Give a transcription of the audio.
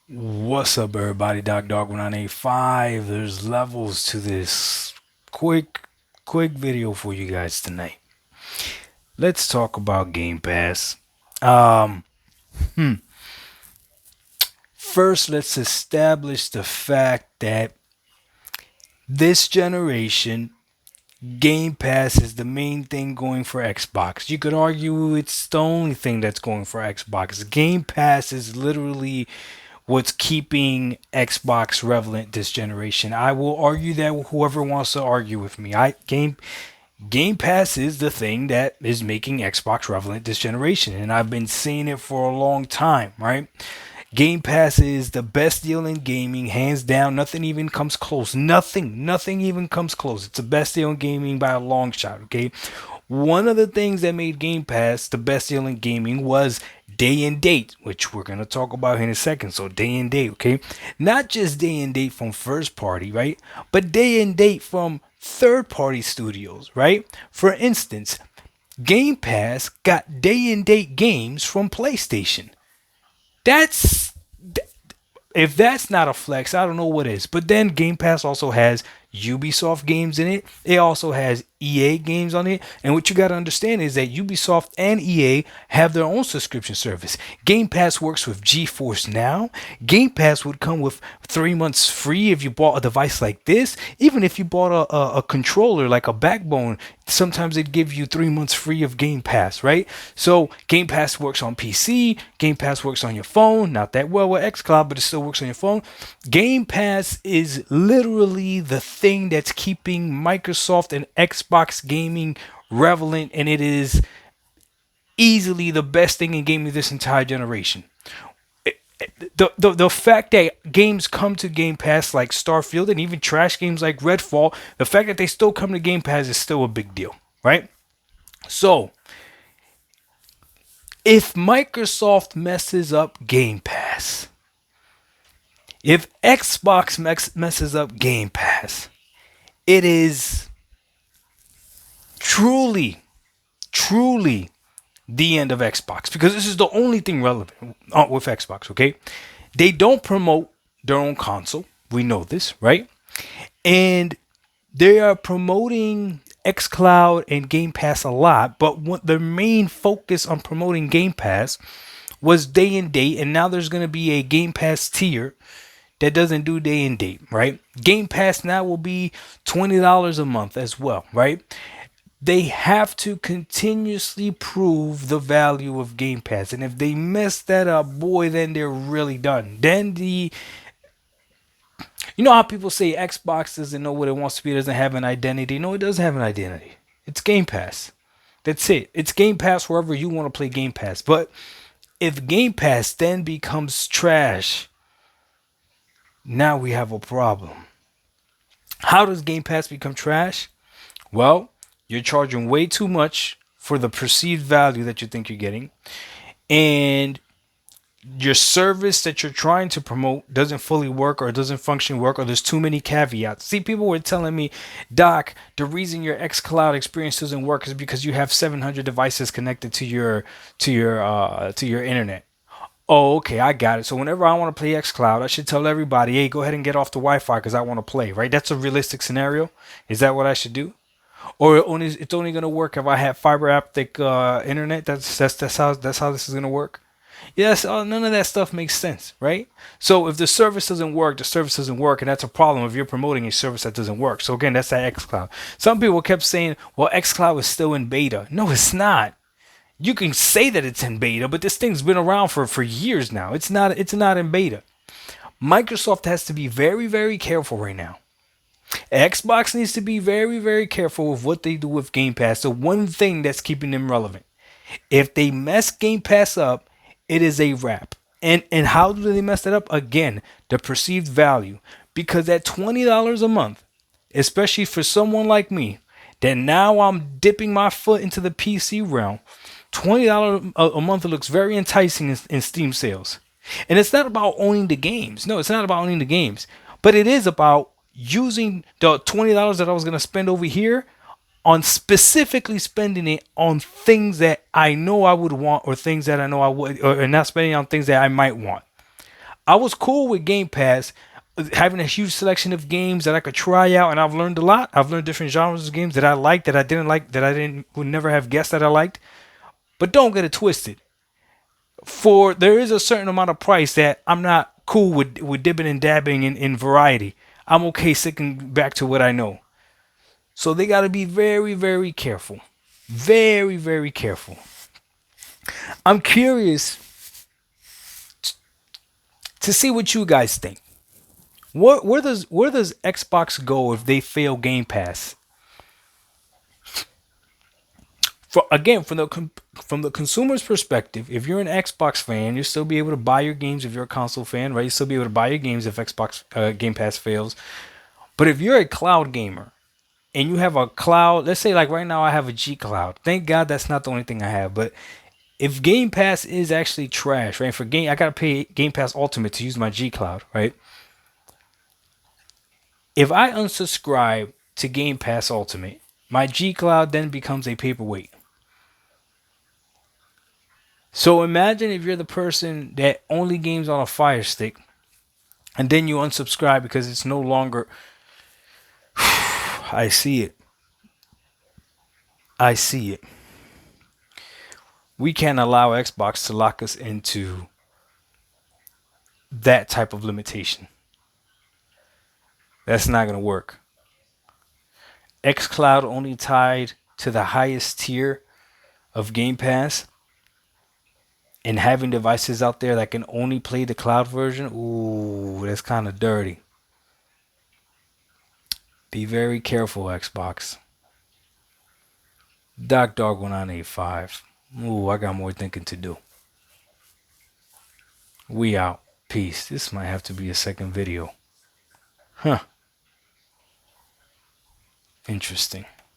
What's up, everybody? Dog 1985. There's levels to this quick video for you guys tonight. Let's talk about Game Pass. Um, hmm. First, let's establish the fact that this generation, Game Pass is the main thing going for Xbox. You could argue it's the only thing that's going for Xbox. Game Pass is literally what's keeping Xbox relevant this generation. I will argue that whoever wants to argue with me. Game Pass is the thing that is making Xbox relevant this generation, and I've been saying it for a long time, right? Game Pass is the best deal in gaming, hands down. Nothing even comes close. Nothing even comes close. It's the best deal in gaming by a long shot, okay? One of the things that made Game Pass the best deal in gaming was day and date, which we're going to talk about in a second. So, day and date, okay? Not just day and date from first party, right? But day and date from third party studios, right? For instance, Game Pass got day and date games from PlayStation. That's if that's not a flex, I don't know what is. But then Game Pass also has Ubisoft games in it. It also has EA games on it. And what you got to understand is that Ubisoft and EA have their own subscription service. Game Pass works with GeForce Now. Game Pass would come with 3 months free if you bought a device like this. Even if you bought a controller like a Backbone, sometimes they'd give you 3 months free of Game Pass, right? So Game Pass works on PC. Game Pass works on your phone. Not that well with xCloud, but it still works on your phone. Game Pass is literally the thing that's keeping Microsoft and Xbox gaming relevant, and it is easily the best thing in gaming this entire generation. The fact that games come to Game Pass like Starfield and even trash games like Redfall, the fact that they still come to Game Pass is still a big deal, right? So, if Microsoft messes up Game Pass, if Xbox messes up Game Pass, it is truly the end of Xbox because this is the only thing relevant with Xbox, okay? They don't promote their own console. We know this, right? And they are promoting xCloud and Game Pass a lot, but what their main focus on promoting Game Pass was day and date, and now there's going to be a Game Pass tier that doesn't do day and date, right? Game Pass now will be $20 a month as well, right? They have to continuously prove the value of Game Pass. And if they mess that up, boy, then they're really done. Then you know how people say Xbox doesn't know what it wants to be, it doesn't have an identity? No, it does have an identity. It's Game Pass. That's it. It's Game Pass wherever you want to play Game Pass. But if Game Pass then becomes trash, now we have a problem. How does Game Pass become trash? Well, you're charging way too much for the perceived value that you think you're getting. And your service that you're trying to promote doesn't fully work or doesn't function work or there's too many caveats. See, people were telling me, Doc, the reason your xCloud experience doesn't work is because you have 700 devices connected to your internet. Oh, okay, I got it. So whenever I want to play xCloud, I should tell everybody, hey, go ahead and get off the Wi-Fi because I want to play, right? That's a realistic scenario. Is that what I should do? Or it's only gonna work if I have fiber optic internet. That's how this is gonna work. Yes, none of that stuff makes sense, right? So if the service doesn't work, the service doesn't work, and that's a problem if you're promoting a service that doesn't work. So again, that's that xCloud. Some people kept saying, "Well, xCloud is still in beta." No, it's not. You can say that it's in beta, but this thing's been around for years now. It's not. It's not in beta. Microsoft has to be very careful right now. Xbox needs to be very careful with what they do with Game Pass. The one thing that's keeping them relevant. If they mess Game Pass up, it is a wrap. And how do they mess that up? Again, the perceived value. Because at $20 a month, especially for someone like me, that now I'm dipping my foot into the PC realm, $20 a month looks very enticing in Steam sales. And it's not about owning the games. No, it's not about owning the games. But it is about using the $20 that I was going to spend over here on specifically spending it on things that I know I would want or things that I know I would, or not spending on things that I might want. I was cool with Game Pass, having a huge selection of games that I could try out, and I've learned a lot. I've learned different genres of games that I liked, that I didn't like, that I didn't would never have guessed that I liked. But don't get it twisted. For there is a certain amount of price that I'm not cool with dipping and dabbing in variety. I'm okay sticking back to what I know. So they got to be very, very careful. Very, very careful. I'm curious to see what you guys think. Where does Xbox go if they fail Game Pass? For again, from the consumer's perspective, if you're an Xbox fan, you'll still be able to buy your games if you're a console fan, right? You'll still be able to buy your games if Xbox Game Pass fails. But if you're a cloud gamer and you have a cloud, let's say like right now I have a G Cloud. Thank God that's not the only thing I have. But if Game Pass is actually trash, right? For game, I gotta pay Game Pass Ultimate to use my G Cloud, right? If I unsubscribe to Game Pass Ultimate, my G Cloud then becomes a paperweight. So imagine if you're the person that only games on a Fire Stick, and then you unsubscribe because it's no longer. I see it. I see it. We can't allow Xbox to lock us into that type of limitation. That's not going to work. xCloud only tied to the highest tier of Game Pass, and having devices out there that can only play the cloud version, ooh, that's kind of dirty. Be very careful, Xbox. Doc Dog 1985. Ooh, I got more thinking to do. We out. Peace. This might have to be a second video. Huh. Interesting.